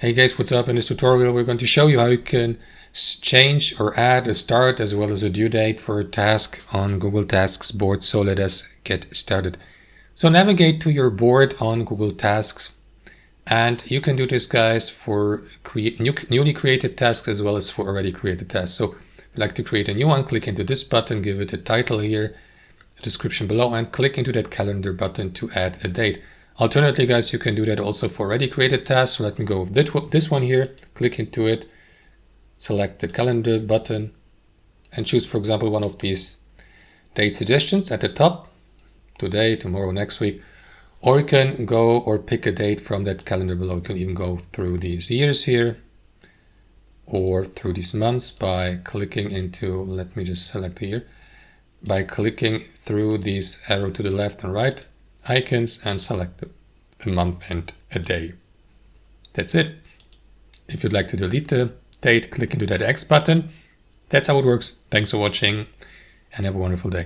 Hey guys, what's up? In this tutorial we're going to show you how you can change or add a start as well as a due date for a task on Google Tasksboard. So let us get started. So navigate to your board on Google Tasks, and you can do this, guys, for newly created tasks as well as for already created tasks. So if you'd like to create a new one, click into this button, give it a title here, a description below, and click into that calendar button to add a date. Alternatively, guys, you can do that also for already created tasks. So let me go with this one here, click into it, select the calendar button, and choose, for example, one of these date suggestions at the top, today, tomorrow, next week. Or you can go or pick a date from that calendar below. You can even go through these years here or through these months by clicking into, let me just select here, by clicking through these arrow to the left and right icons and select a month and a day. That's it. If you'd like to delete the date, click into that X button. That's how it works. Thanks for watching and have a wonderful day.